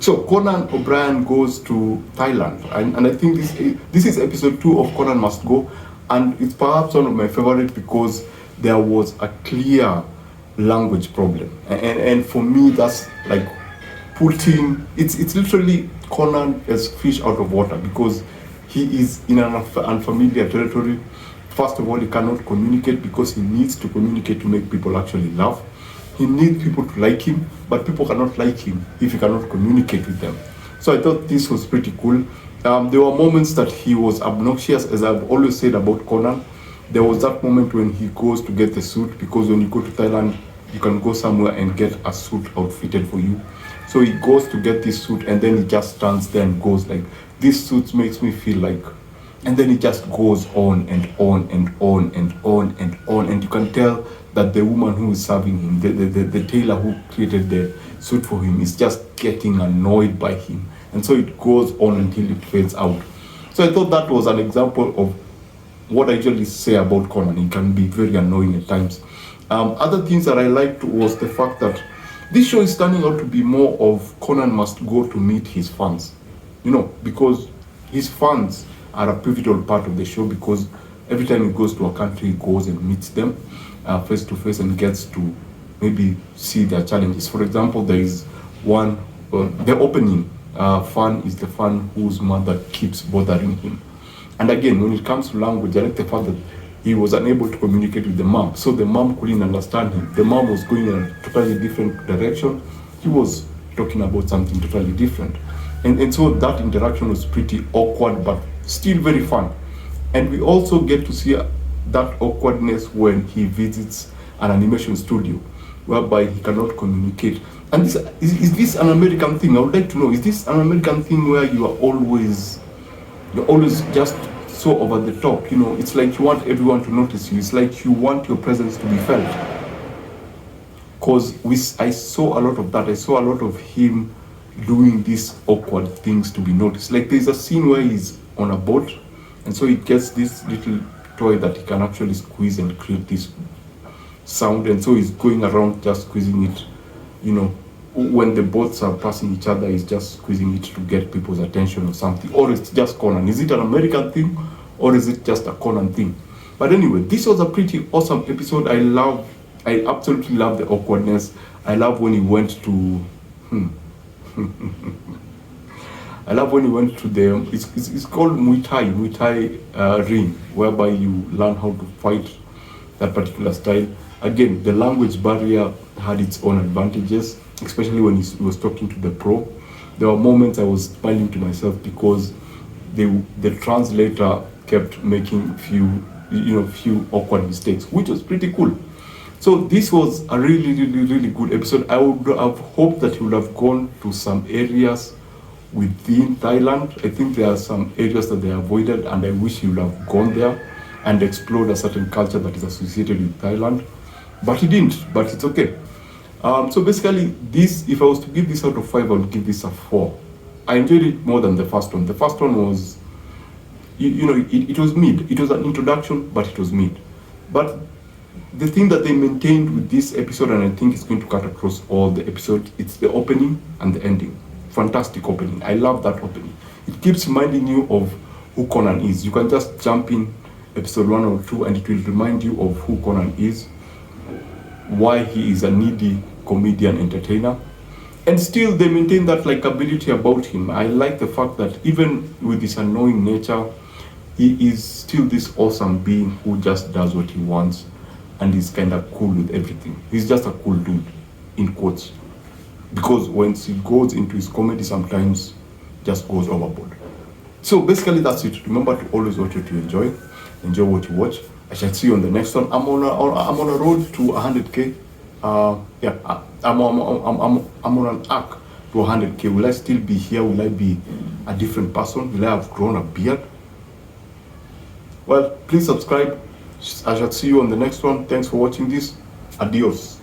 So Conan O'Brien goes to Thailand, and I think this is episode 2 of Conan Must Go, and it's perhaps one of my favorite because there was a clear language problem, and for me that's like putting it's literally Conan as fish out of water because he is in an unfamiliar territory. First of all, he cannot communicate because he needs to communicate to make people actually laugh. He needs people to like him, but people cannot like him if he cannot communicate with them. So I thought this was pretty cool. There were moments that he was obnoxious, as I've always said about Conan. There was that moment when he goes to get the suit, because when you go to Thailand, you can go somewhere and get a suit outfitted for you. So he goes to get this suit, and then he just stands there and goes like, this suit makes me feel like, and then it just goes on and on and on and on and on, and you can tell that the woman who is serving him, the tailor who created the suit for him, is just getting annoyed by him, and so it goes on until it fades out. So I thought that was an example of what I usually say about Conan. It can be very annoying at times. Other things that I liked was the fact that this show is turning out to be more of Conan must go to meet his fans, because his fans are a pivotal part of the show, because every time he goes to a country, he goes and meets them face to face and gets to maybe see their challenges. For example, there is one, the opening fan is the fan whose mother keeps bothering him. And again, when it comes to language, I like the fact that he was unable to communicate with the mom, so the mom couldn't understand him. The mom was going in a totally different direction. He was talking about something totally different. And so that interaction was pretty awkward, but still very fun. And we also get to see that awkwardness when he visits an animation studio, whereby he cannot communicate. And is this an American thing? I would like to know, is this an American thing where you're always just so over the top? It's like you want everyone to notice you. It's like you want your presence to be felt. Because I saw a lot of that. I saw a lot of him doing these awkward things to be noticed. Like there's a scene where he's on a boat, and so he gets this little toy that he can actually squeeze and create this sound, and so he's going around just squeezing it. When the boats are passing each other, he's just squeezing it to get people's attention or something. Or it's just Conan. Is it an American thing, or is it just a Conan thing? But anyway, this was a pretty awesome episode. I absolutely love the awkwardness. I love when he went to I love when he went to the it's called Muay Thai ring, whereby you learn how to fight that particular style. Again, the language barrier had its own advantages, especially when he was talking to the pro. There were moments I was smiling to myself because the translator kept making few awkward mistakes, which was pretty cool. So this was a really, really, really good episode. I would have hoped that he would have gone to some areas within Thailand. I think there are some areas that they avoided, and I wish he would have gone there and explored a certain culture that is associated with Thailand. But he didn't, but it's okay. So basically, this, if I was to give this out of 5, I would give this a 4. I enjoyed it more than the first one. The first one was, it was mid. It was an introduction, but it was mid. But the thing that they maintained with this episode, and I think it's going to cut across all the episodes, it's the opening and the ending. Fantastic opening. I love that opening. It keeps reminding you of who Conan is. You can just jump in episode 1 or 2 and it will remind you of who Conan is, why he is a needy comedian entertainer, and still they maintain that likability about him. I like the fact that even with his annoying nature, he is still this awesome being who just does what he wants and is kind of cool with everything. He's just a cool dude, in quotes, because once he goes into his comedy, sometimes just goes overboard. So basically that's it. Remember to always watch what you enjoy what you watch. I shall see you on the next one. I'm on a road to 100k. I'm on an arc to 100k. Will I still be here? Will I be a different person? Will I have grown a beard? Well, please subscribe. I shall see you on the next one. Thanks for watching this. Adios.